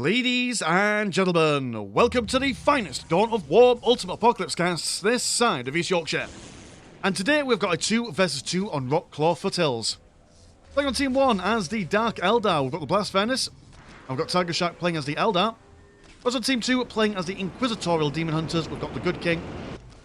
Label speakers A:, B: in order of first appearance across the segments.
A: Ladies and gentlemen, welcome to the finest Dawn of War Ultimate Apocalypse casts this side of East Yorkshire. And today we've got a 2 versus 2 on Rockclaw Foothills. Playing on Team 1 as the Dark Eldar, we've got the Blast Furnace. I've got Tiger Shark playing as the Eldar. Also on Team 2 playing as the Inquisitorial Demon Hunters, we've got the Good King.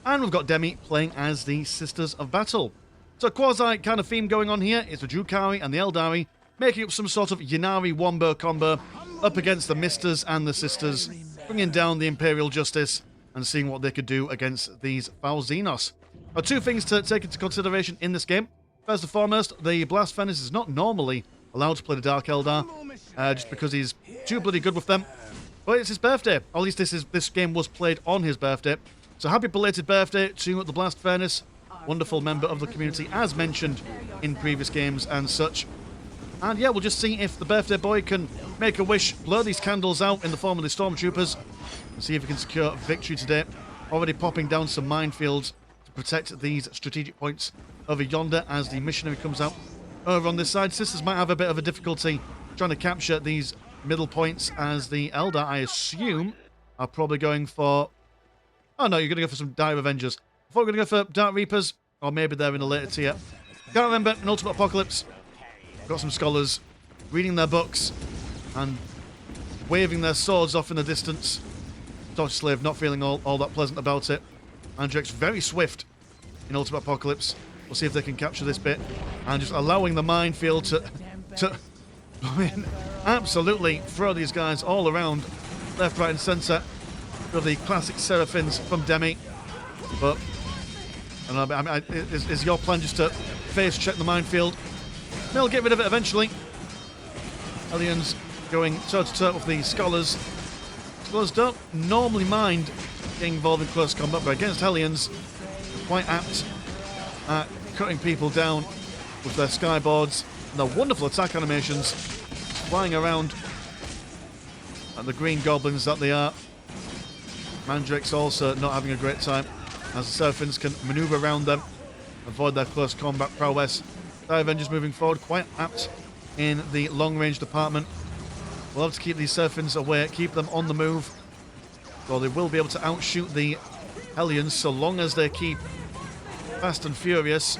A: And we've got Demi playing as the Sisters of Battle. So a quasi kind of theme going on here. It's the Drukhari and the Eldari making up some sort of Ynnari Wombo combo up against the Misters and the Sisters, bringing down the Imperial Justice and seeing what they could do against these foul Xenos. Now, two things to take into consideration in this game. First and foremost, the Blast Furnace is not normally allowed to play the Dark Eldar, just because he's too bloody good with them. But it's his birthday, or at least this game was played on his birthday. So happy belated birthday to the Blast Furnace, wonderful member of the community, as mentioned in previous games and such. And yeah, we'll just see if the birthday boy can make a wish, blow these candles out in the form of the Stormtroopers, and see if he can secure victory today. Already popping down some minefields to protect these strategic points over yonder as the missionary comes out. Over on this side, Sisters might have a bit of a difficulty trying to capture these middle points, as the Eldar, I assume, are probably going for... Oh no, you're going to go for some Dire Avengers. I thought we were going to go for Dark Reapers, or maybe they're in a later tier. Can't remember, in Ultimate Apocalypse, got some scholars reading their books and waving their swords off in the distance. Torch Slave not feeling all that pleasant about it. Andrek's very swift in Ultimate Apocalypse. We'll see if they can capture this bit. And just allowing the minefield to I mean, absolutely throw these guys all around, left, right and centre. With the classic Seraphins from Demi. But, I don't know, I mean, is your plan just to face check the minefield? They'll get rid of it eventually. Aliens going toe-to-toe with the Scholars. Scholars don't normally mind getting involved in close combat, but against Hellions, quite apt at cutting people down with their skyboards and their wonderful attack animations, flying around like the green goblins that they are. Mandrake's also not having a great time, as the Seraphins can manoeuvre around them, avoid their close combat prowess. The Avengers moving forward, quite apt in the long-range department. We'll have to keep these Seraphins away, keep them on the move. So they will be able to outshoot the Hellions so long as they keep fast and furious.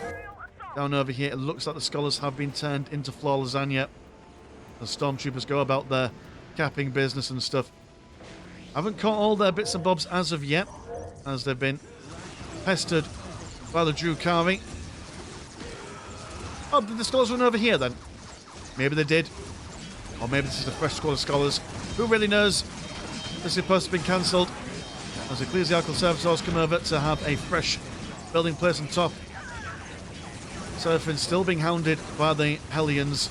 A: Down over here, it looks like the Scholars have been turned into floor lasagna. The Stormtroopers go about their capping business and stuff. Haven't caught all their bits and bobs as of yet, as they've been pestered by the Drukhari. Oh, did the Scholars run over here then? Maybe they did. Or maybe this is a fresh squad of Scholars. Who really knows? This is supposed to be cancelled, as Ecclesiastical Servitors come over to have a fresh building place on top. Seraphins still being hounded by the Hellions,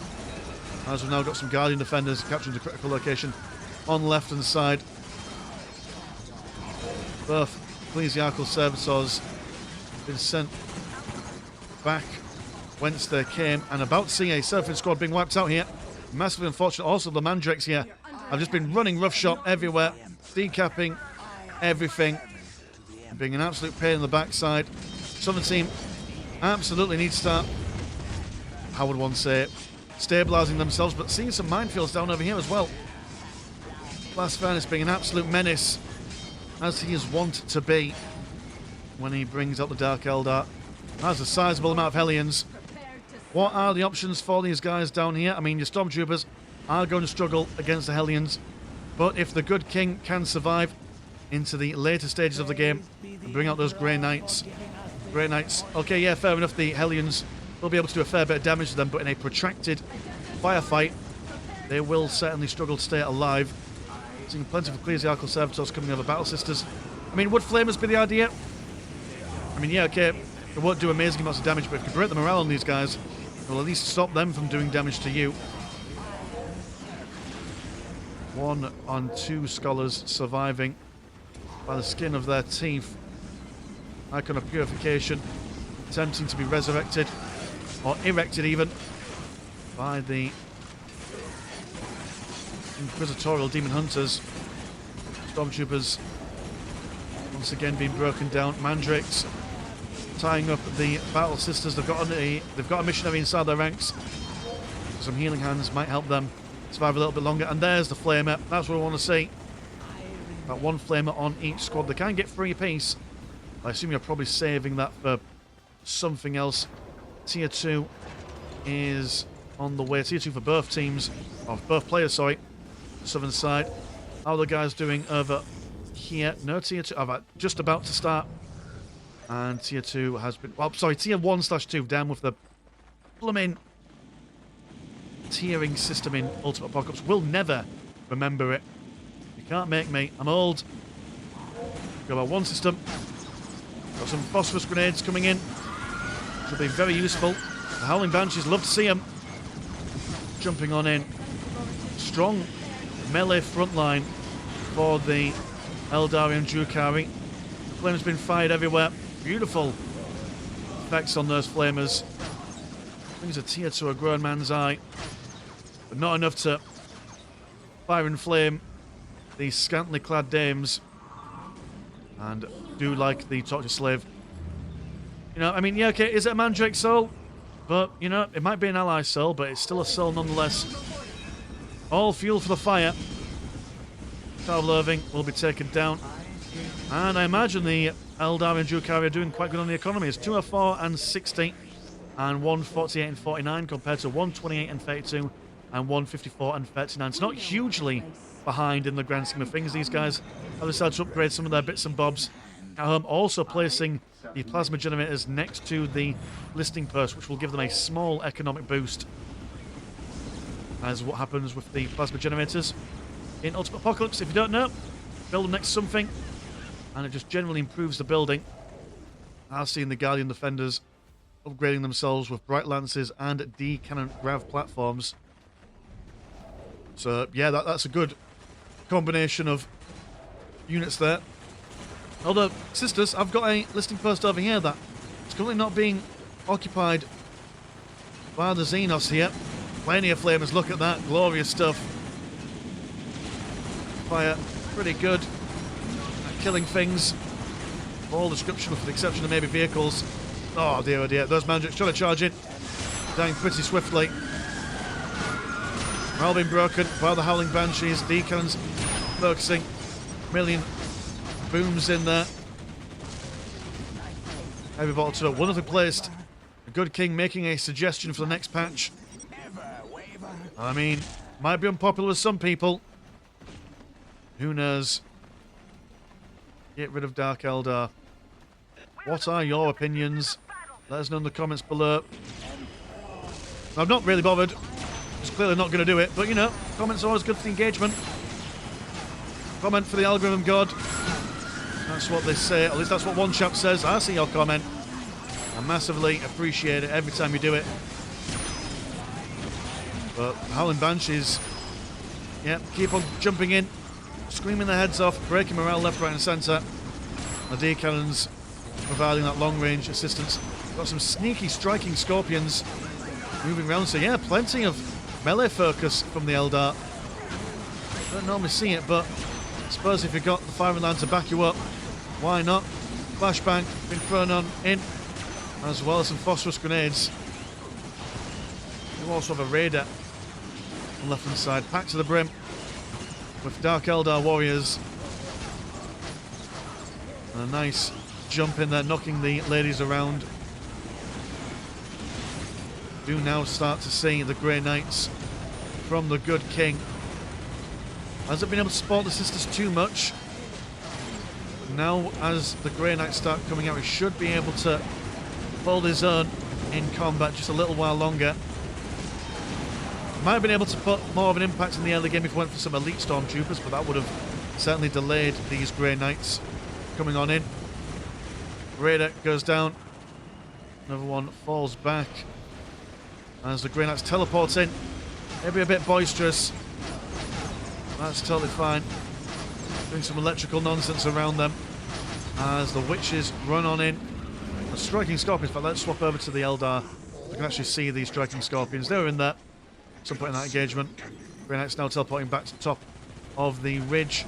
A: as we've now got some Guardian Defenders capturing the critical location on the left hand side. Both Ecclesiastical Servitors have been sent back whence they came, and about to see a Seraphim squad being wiped out here. Massively unfortunate. Also, the Mandrakes here have just been running roughshod everywhere, decapping everything, being an absolute pain in the backside. Southern team absolutely need to start, how would one say it, stabilising themselves, but seeing some minefields down over here as well. Blast Furnace being an absolute menace, as he is wont to be when he brings out the Dark Eldar. That's a sizable amount of Hellions. What are the options for these guys down here? I mean, your Stormtroopers are going to struggle against the Hellions, but if the Good King can survive into the later stages of the game and bring out those Grey Knights. Grey Knights, okay, yeah, fair enough, the Hellions will be able to do a fair bit of damage to them, but in a protracted firefight, they will certainly struggle to stay alive. Seeing plenty of Ecclesiastical Servitors coming over Battle Sisters. I mean, would Flamers be the idea? I mean, yeah, okay, it won't do amazing amounts of damage, but if you break the morale on these guys, it'll at least stop them from doing damage to you. 1 on 2 Scholars surviving by the skin of their teeth. Icon of Purification attempting to be resurrected, or erected even, by the Inquisitorial Demon Hunters. Stormtroopers once again being broken down. Mandrakes tying up the Battle Sisters. They've got a missionary inside their ranks. Some healing hands might help them survive a little bit longer. And there's the flamer. That's what I want to see. About one flamer on each squad. They can get 3 apiece. I assume you're probably saving that for something else. Tier 2 is on the way. Tier 2 for both teams. Or both players, sorry. Southern side. How are the guys doing over here? No, Tier 2. Just about to start. And Tier 2 has been... Well, sorry, Tier 1/2 down with the blooming tiering system in Ultimate Apocalypse. We'll never remember it. You can't make me. I'm old. Go about one system. Got some phosphorus grenades coming in. Which will be very useful. The Howling Banshees, love to see them. Jumping on in. Strong melee front line for the Eldar and Drukhari. Flames been fired everywhere. Beautiful effects on those flamers. Brings a tear to a grown man's eye. But not enough to fire and flame these scantily clad dames. And do like the Torture Slave. You know, I mean, yeah, okay, is it a Mandrake soul? But, you know, it might be an ally soul, but it's still a soul nonetheless. All fuel for the fire. Tower of Loathing will be taken down. And I imagine the Eldar and Drukhari are doing quite good on the economy. It's 204 and 60 and 148 and 49 compared to 128 and 32 and 154 and 39. It's not hugely behind in the grand scheme of things. These guys have decided to upgrade some of their bits and bobs at home. Also placing the plasma generators next to the listing post, which will give them a small economic boost. As what happens with the plasma generators in Ultimate Apocalypse. If you don't know, build them next to something, and it just generally improves the building. I've seen the Guardian Defenders upgrading themselves with Bright Lances and D-Cannon Grav platforms. So, yeah, that's a good combination of units there. Although, sisters, I've got a listing post over here that is currently not being occupied by the Xenos here. Plenty of flamers, look at that, glorious stuff. Fire, pretty good at killing things. All description with the exception of maybe vehicles. Oh dear, those Mandrakes trying to charge in. Dying pretty swiftly. Morale being broken by the Howling Banshees. D-Cannons focusing. Million booms in there. Heavy bottle to wonderfully placed. A good king making a suggestion for the next patch. I mean, might be unpopular with some people. Who knows? Get rid of Dark Eldar. What are your opinions? Let us know in the comments below. I'm not really bothered. It's clearly not going to do it, but you know, comments are always good for the engagement. Comment for the algorithm god. That's what they say. At least that's what one chap says. I see your comment. I massively appreciate it every time you do it. But Howling Banshees, yeah, keep on jumping in, screaming their heads off, breaking morale left, right and centre. The D-Cannons providing that long-range assistance. Got some sneaky striking Scorpions moving around. So yeah, plenty of melee focus from the Eldar. Don't normally see it, but I suppose if you've got the firing line to back you up, why not? Flashbang being thrown on in, as well as some phosphorus grenades. You also have a raider on the left-hand side, packed to the brim with Dark Eldar warriors. And a nice jump in there, knocking the ladies around. Do now start to see the Grey Knights from the good king. Hasn't been able to support the sisters too much. Now, as the Grey Knights start coming out, he should be able to hold his own in combat just a little while longer. Might have been able to put more of an impact in the early game if we went for some elite stormtroopers, but that would have certainly delayed these Grey Knights coming on in. Raider goes down. Another one falls back as the Grey Knights teleport in. Maybe a bit boisterous. That's totally fine. Doing some electrical nonsense around them as the witches run on in. The striking scorpions, but let's swap over to the Eldar. We can actually see these striking scorpions. They were in there. Some point in that engagement. Grey Knights now teleporting back to the top of the ridge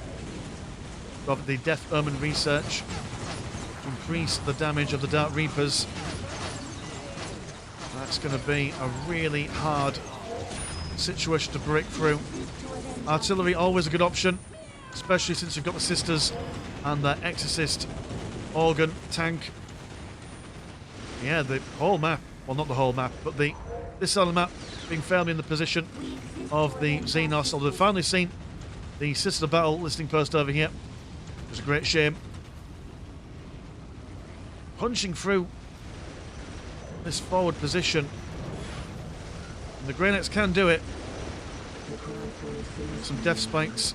A: of the Death Omen research to increase the damage of the Dark Reapers. That's going to be a really hard situation to break through. Artillery, always a good option, especially since you've got the Sisters and the Exorcist organ tank. Yeah, the whole map, well, not the whole map, but this side of the map being firmly in the position of the Xenos. Although they've finally seen the Sister Battle listing post over here. It's a great shame. Punching through this forward position. And the Grey Knights can do it. Some death spikes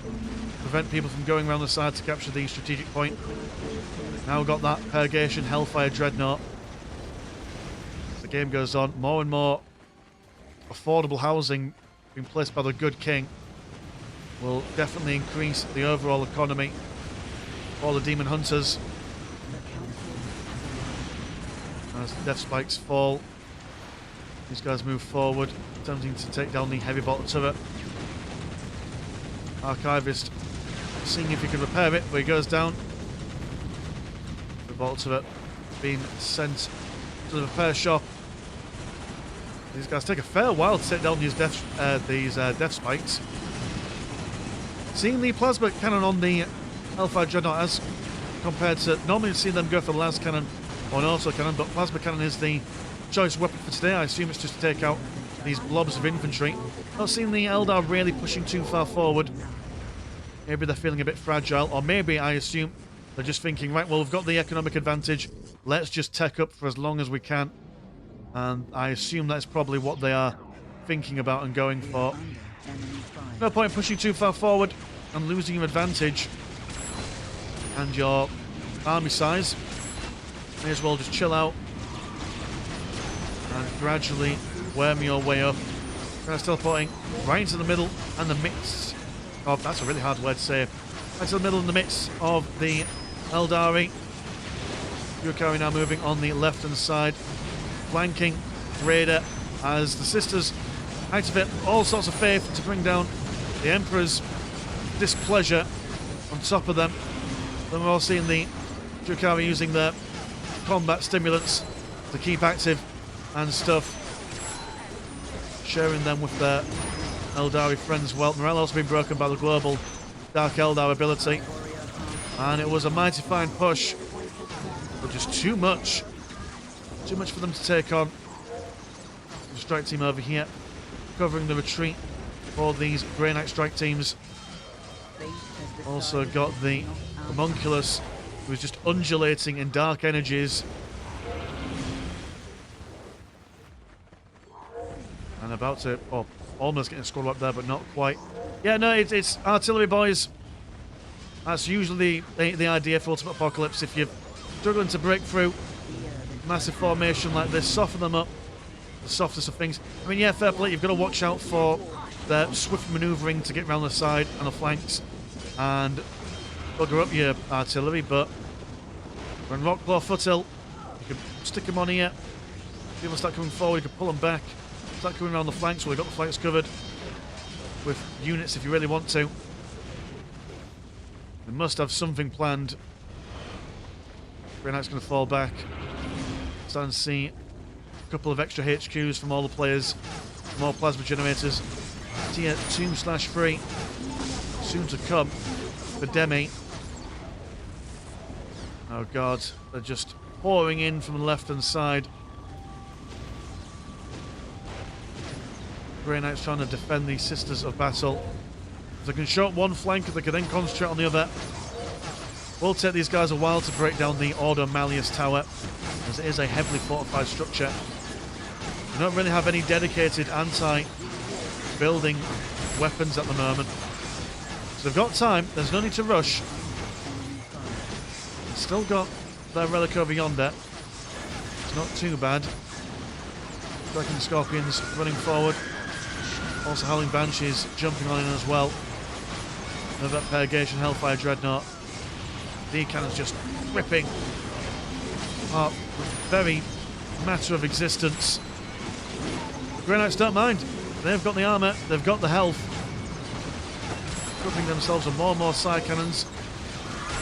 A: prevent people from going around the side to capture the strategic point. Now we've got that Purgation Hellfire Dreadnought. As the game goes on, more and more affordable housing being placed by the good king will definitely increase the overall economy for the Demon Hunters. As the death spikes fall, these guys move forward, attempting to take down the heavy bolter turret. Archivist seeing if he can repair it, but he goes down. The bolter turret being sent to the repair shop. These guys take a fair while to take down these death spikes. Seeing the plasma cannon on the Hellfire Dreadnought as compared to normally seeing them go for the las cannon or an auto cannon, but plasma cannon is the choice weapon for today. I assume it's just to take out these blobs of infantry. Not seeing the Eldar really pushing too far forward. Maybe they're feeling a bit fragile, or maybe I assume they're just thinking, right, well, we've got the economic advantage, let's just tech up for as long as we can. And I assume that's probably what they are thinking about and going for. No point pushing too far forward and losing your advantage and your army size. May as well just chill out and gradually worm your way up. Kind of teleporting right into the middle and the midst of, that's a really hard word to say, right to the middle and the midst of the Eldari. Yukari now moving on the left hand side, flanking Raider as the Sisters activate all sorts of faith to bring down the Emperor's displeasure on top of them. Then we're all seeing the Yukari using their combat stimulants to keep active and stuff, sharing them with their Eldari friends. Well, morale also been broken by the global Dark Eldar ability, and it was a mighty fine push, but just too much for them to take on. The strike team over here covering the retreat for these Grey Knight strike teams. Also got the homunculus, who is just undulating in dark energies. And about to, oh, almost getting a squad up there, but not quite. Yeah, no, it's artillery, boys. That's usually the idea for Ultimate Apocalypse. If you're struggling to break through massive formation like this, soften them up. The softest of things. I mean, yeah, fair play. You've got to watch out for the swift manoeuvring to get around the side and the flanks and bugger up your artillery, but when Rockclaw Foothill, you can stick them on here. People start coming forward, you can pull them back. Start coming around the flanks. Well, you've got the flanks covered with units if you really want to. They must have something planned. Grey Knight's going to fall back. Starting to see a couple of extra HQs from all the players. More plasma generators. Tier 2/3 soon to come for Demi. Oh god, they're just pouring in from the left hand side. Grey Knight's trying to defend the Sisters of Battle. If they can shut one flank, they can then concentrate on the other. Will take these guys a while to break down the Order Malleus Tower, as it is a heavily fortified structure. They don't really have any dedicated anti-building weapons at the moment. So they've got time, there's no need to rush. They've still got their relic over yonder. It's not too bad. Striking Scorpions running forward. Also Howling Banshees jumping on in as well. Another Purgation Hellfire Dreadnought. D-cannons just ripping apart the very matter of existence. The Grey Knights don't mind. They've got the armour, they've got the health. Equipping themselves with more and more side cannons.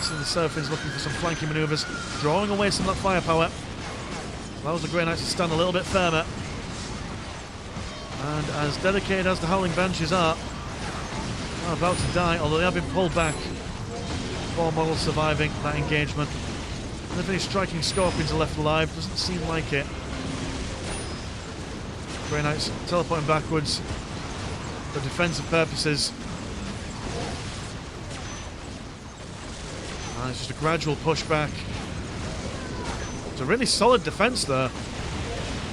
A: See the Seraphins looking for some flanking manoeuvres, drawing away some of that firepower. Allows the Grey Knights to stand a little bit firmer. And as dedicated as the Howling Banshees are about to die, although they have been pulled back. 4 models surviving that engagement. And if any striking Scorpions are left alive, doesn't seem like it. Grey Knights teleporting backwards for defensive purposes. And it's just a gradual pushback. It's a really solid defense there,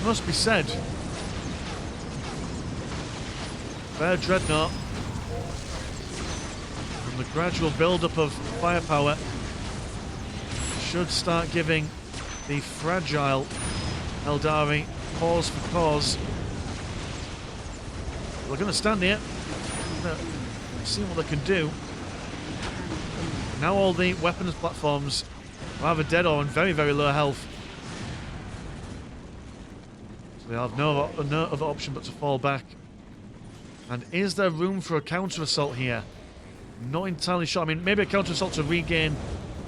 A: must be said. Fair Dreadnought. And the gradual build-up of firepower should start giving the fragile Eldari pause for cause. We're going to stand here, see what they can do. Now all the weapons platforms are either dead or on very, very low health. So they have no other option but to fall back. And is there room for a counter-assault here? Not entirely sure. I mean, maybe a counter-assault to regain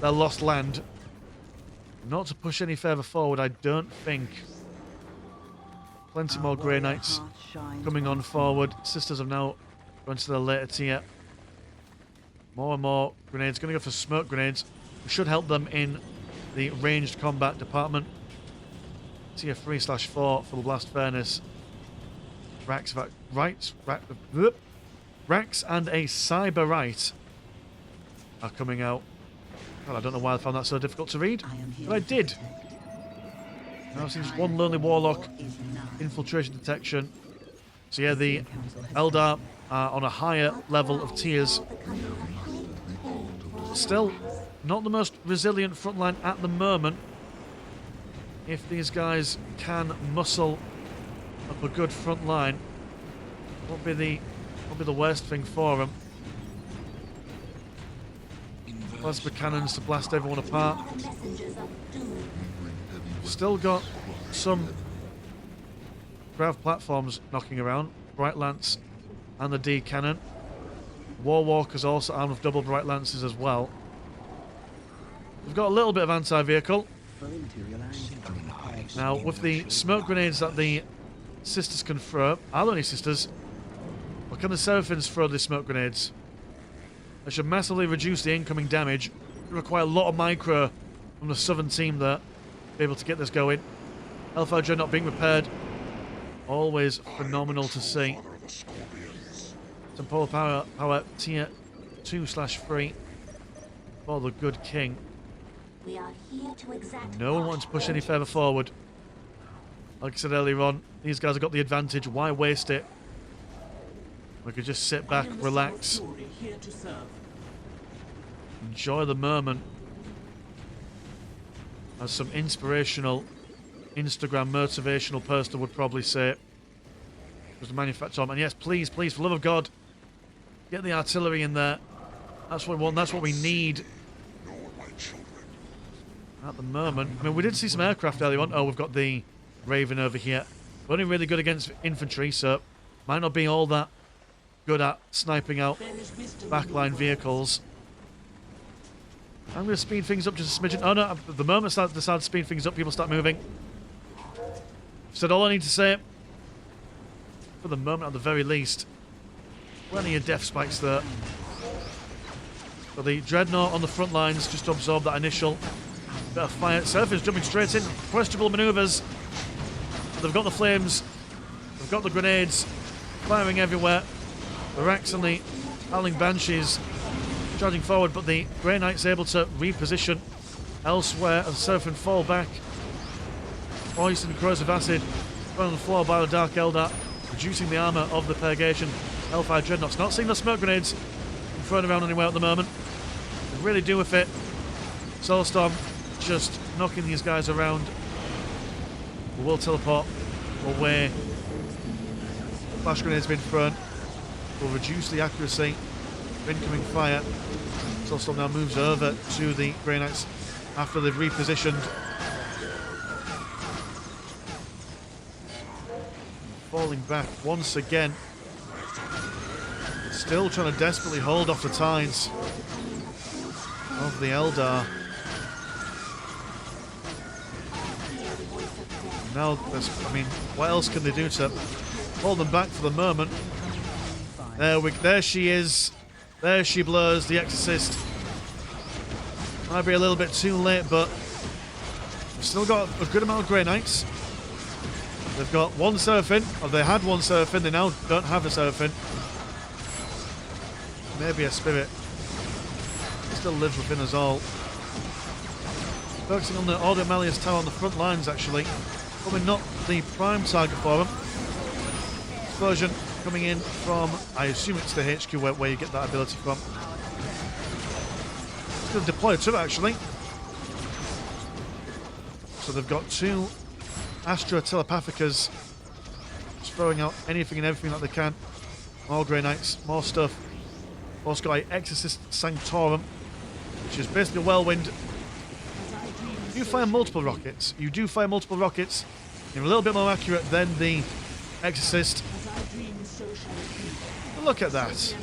A: their lost land. Not to push any further forward, I don't think. Plenty more Grey Knights coming on forward. Sisters have now gone to the later tier. More and more grenades. Going to go for smoke grenades. It should help them in the ranged combat department. Tier 3/4 for the blast furnace. Rax and a Cyber Right are coming out. God, I don't know why I found that so difficult to read, but I did. Now seems one lonely warlock, infiltration detection. So yeah, the Eldar are on a higher level of tiers. Still, not the most resilient frontline at the moment. If these guys can muscle up a good front line, won't be the worst thing for them. Plasma cannons to blast everyone apart. Still got some grav platforms knocking around. Bright Lance and the D cannon. Warwalkers also armed with double Bright Lances as well. We've got a little bit of anti-vehicle. Now, with the smoke grenades that the sisters can throw, are there any sisters? Or can the Seraphins throw the smoke grenades? They should massively reduce the incoming damage. It require a lot of micro from the southern team there to be able to get this going. Hellfire Dreadnought being repaired. Always phenomenal to see. Some power tier 2/3 for the good king.
B: We are here to exact
A: No one wants to push any further forward. Like I said earlier on, these guys have got the advantage. Why waste it? We could just sit back, relax, enjoy the moment. As some inspirational Instagram motivational person would probably say. There's the manufacturer. And yes, please, please, for the love of God, get the artillery in there. That's what we want. That's what we need. At the moment, I mean, we did see some aircraft earlier on. Oh, we've got the Raven over here. We're only really good against infantry, so might not be all that good at sniping out backline vehicles. I'm going to speed things up just a smidgen. Oh no, at the moment I decide to speed things up, people start moving. I've said all I need to say. For the moment, at the very least. Plenty of death spikes there. But the Dreadnought on the front lines just to absorb that initial bit of fire. Seraphins jumping straight in. Questionable manoeuvres. They've got the flames. They've got the grenades. Firing everywhere. The Rax and the Howling Banshees charging forward, but the Grey Knight's able to reposition elsewhere as Seraphim fall back. Poison corrosive acid thrown on the floor by the Dark Eldar, reducing the armour of the Purgation. Hellfire Dreadnoughts not seeing the smoke grenades thrown around anywhere at the moment. They really do with it. Soulstorm just knocking these guys around. We will teleport away. Flash grenades been thrown. Will reduce the accuracy of incoming fire. Soulstorm now moves over to the Grey Knights after they've repositioned. Falling back once again. Still trying to desperately hold off the tides of the Eldar. Now, I mean, what else can they do to hold them back for the moment. There she is. There she blurs, the Exorcist. Might be a little bit too late, but we've still got a good amount of Grey Knights. They've got one Seraphim, or they had one Seraphim, they now don't have a Seraphim. Maybe a Spirit. It still lives within us all. Focusing on the Order Malleus Tower on the front lines, actually. Probably not the prime target for them. Explosion coming in from, I assume it's the HQ where you get that ability from. It's going to deploy a turret, actually. So they've got two Astra Telepathicas just throwing out anything and everything that they can. More Grey Knights, more stuff. Also got an Exorcist Sanctorum, which is basically a whirlwind. You fire multiple rockets. You do fire multiple rockets. You're a little bit more accurate than the Exorcist. But look at that.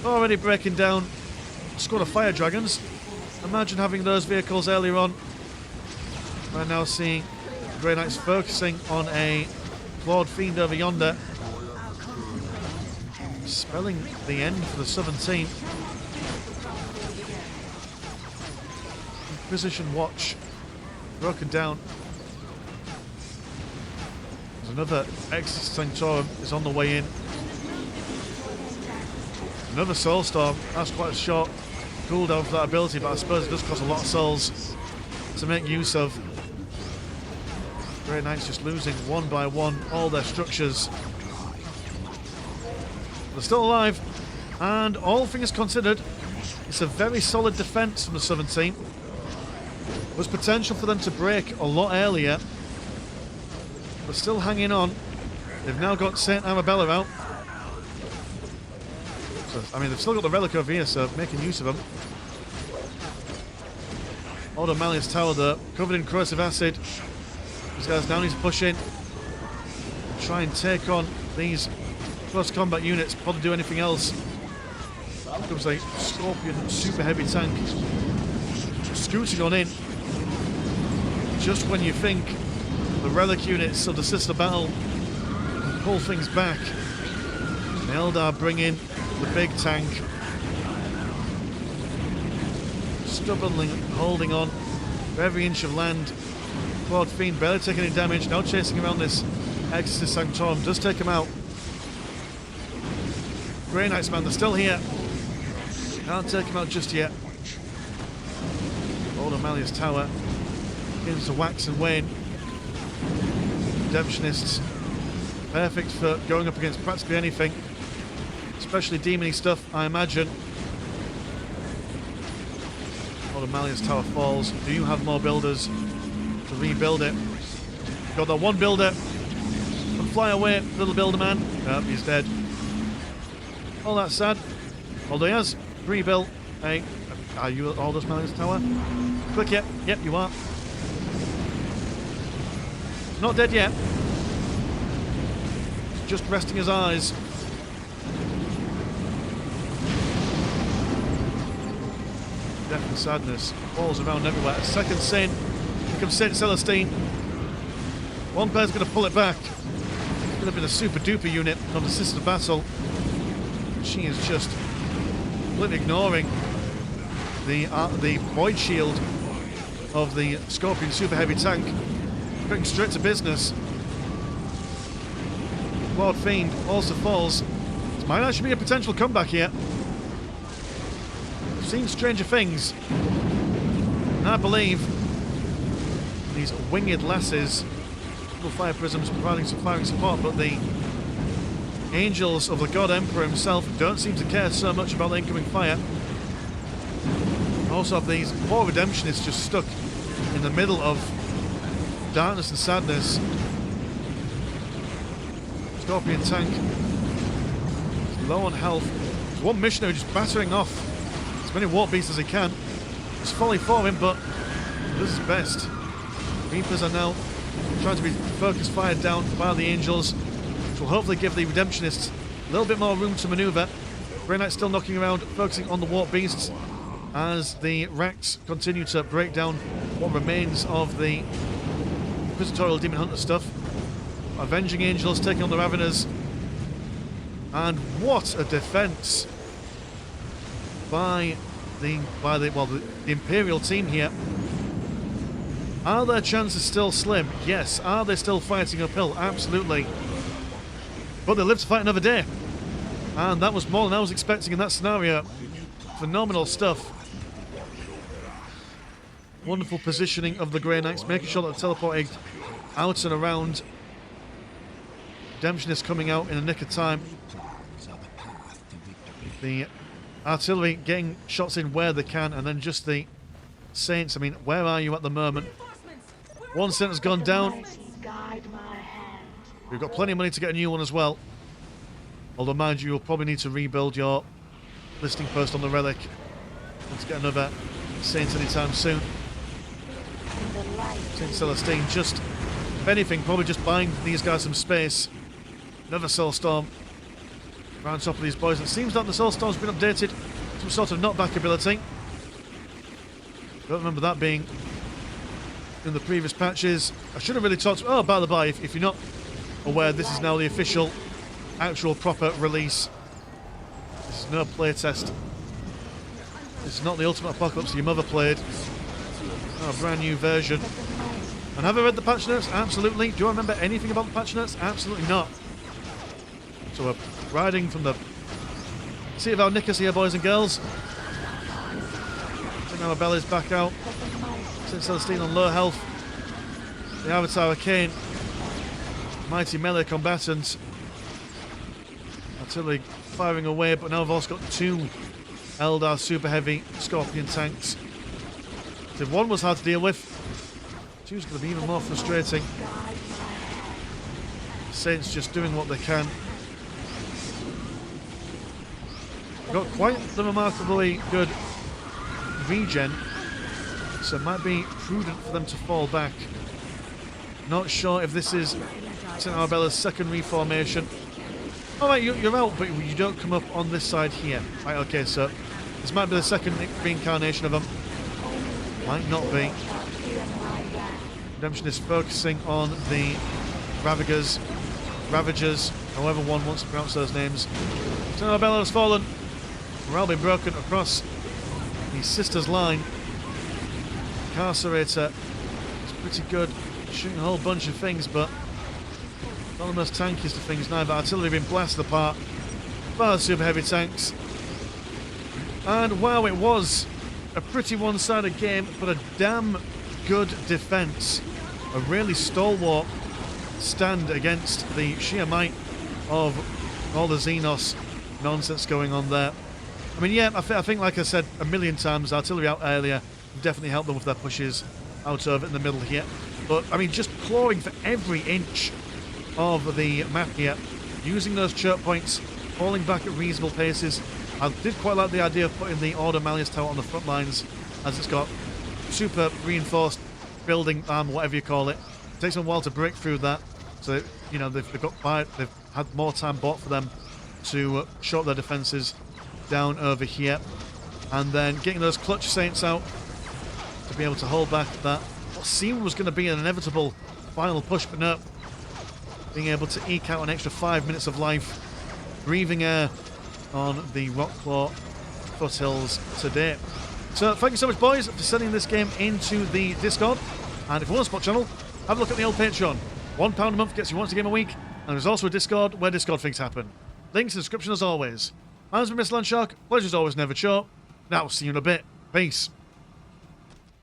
A: Already breaking down a squad of fire dragons. Imagine having those vehicles earlier on. We're now seeing Grey Knights focusing on a Clawed Fiend over yonder. Spelling the end for the Southern team. Inquisition Watch broken down. There's another Exorcist Sanctorum is on the way in. Another Soulstorm. That's quite a short cooldown for that ability, but I suppose it does cost a lot of souls to make use of. Grey Knights just losing one by one all their structures. They're still alive, and all things considered, it's a very solid defence from the Southern team. There's potential for them to break a lot earlier, but still hanging on. They've now got Saint Arabella out. So, I mean, they've still got the Relic over here, so making use of them. Order Malleus Tower, though, covered in corrosive acid. These guys now need to push in, try and take on these close combat units before they do anything else. Here comes a Scorpion super heavy tank scooting on in. Just when you think the relic units of the sister battle can pull things back, the Eldar bring in the big tank, stubbornly holding on for every inch of land. Clawed Fiend barely taking any damage, now chasing around this Exorcist Sanctorum, does take him out. Grey Knights, man, they're still here. Can't take him out just yet. Order Malleus Tower begins to wax and wane. Redemptionists, perfect for going up against practically anything, especially demony stuff, I imagine. Order Malleus Tower falls. Do you have more builders to rebuild it? Got that one builder. Can fly away, little builder man. Nope, he's dead. All that sad. Although he has rebuilt a... Are you Order Malleus Tower? Click yep. Yep, you are. Not dead yet. Just resting his eyes. Death and sadness falls around everywhere. A second sin. Here comes Saint Celestine. One player's going to pull it back. Could have been a super duper unit of the sister battle. She is just completely ignoring the void shield of the Scorpion super heavy tank. Going straight to business. Clawed Fiend also falls. This might actually be a potential comeback here. We've seen stranger things. And I believe these winged lasses, little fire prisms providing some firing support, but the angels of the God Emperor himself don't seem to care so much about the incoming fire. Also have these poor redemptionists just stuck in the middle of darkness and sadness. Scorpion tank is low on health. There's one missionary just battering off as many warp beasts as he can. It's folly for him, but he does his best. Reapers are now trying to be focused fired down by the angels, which will hopefully give the redemptionists a little bit more room to maneuver. Grey Knight still knocking around, focusing on the warp beasts as the racks continue to break down what remains of the Inquisitorial Demon Hunter stuff. Avenging Angels taking on the Raveners. And what a defense by the Imperial team here. Are their chances still slim? Yes. Are they still fighting uphill? Absolutely. But they live to fight another day. And that was more than I was expecting in that scenario. Phenomenal stuff. Wonderful positioning of the Grey Knights, making sure that they're teleporting out and around. Redemption is coming out in the nick of time. The artillery getting shots in where they can, and then just the Saints. I mean, where are you at the moment? One Saint has gone down. We've got plenty of money to get a new one as well. Although, mind you, you'll probably need to rebuild your listing post on the relic and to get another Saint anytime soon. Saint Celestine, just, if anything, probably just buying these guys some space. Another Soulstorm around top of these boys. It seems like the Soulstorm's been updated. Some sort of knockback ability. Don't remember that being in the previous patches. I should have really talked. Oh, by the by, if you're not aware, this is now the official, actual, proper release. This is no playtest. This is not the Ultimate Apocalypse your mother played. Oh, a brand new version. And have I read the patch notes? Absolutely. Do I remember anything about the patch notes? Absolutely not. So we're riding from the seat of our knickers here, boys and girls. St. Amabel is back out. St. Celestine on low health. The Avatar Arcane. Mighty melee combatants. Artillery firing away, but now we've also got two Eldar super heavy Scorpion tanks. If one was hard to deal with, two's going to be even more frustrating. Saints just doing what they can. Got quite the remarkably good regen, so it might be prudent for them to fall back. Not sure if this is St. Arabella's second reformation. Alright, you're out, but you don't come up on this side here. Right, okay, so this might be the second reincarnation of them. Might not be. Redemption is focusing on the Ravagers, however one wants to pronounce those names. St. Arabella has fallen. Morale been broken across the Sisters line. Incarcerator is pretty good, shooting a whole bunch of things, but not the most tankiest of things neither. Artillery been blasted apart by the super heavy tanks. And wow, it was a pretty one-sided game, but a damn good defense. A really stalwart stand against the sheer might of all the Xenos nonsense going on there. I mean, yeah, I think, like I said a million times, artillery out earlier definitely helped them with their pushes out over in the middle here. But, I mean, just clawing for every inch of the map here, using those choke points, falling back at reasonable paces. I did quite like the idea of putting the Order Malleus Tower on the front lines, as it's got super reinforced building armor, whatever you call it. It takes them a while to break through that, so you know they've had more time bought for them to shore up their defenses down over here, and then getting those clutch Saints out to be able to hold back that what seemed was going to be an inevitable final push, but no, being able to eke out an extra 5 minutes of life, breathing air on the Rockclaw foothills today. So thank you so much, boys, for sending this game into the Discord. And if you want to support the channel, have a look at the old Patreon. £1 a month gets you once a game a week, and there's also a Discord where Discord things happen. Links in the description as always. My name's been Mr. Landshark. Pleasure's always never short. Now, see you in a bit. Peace.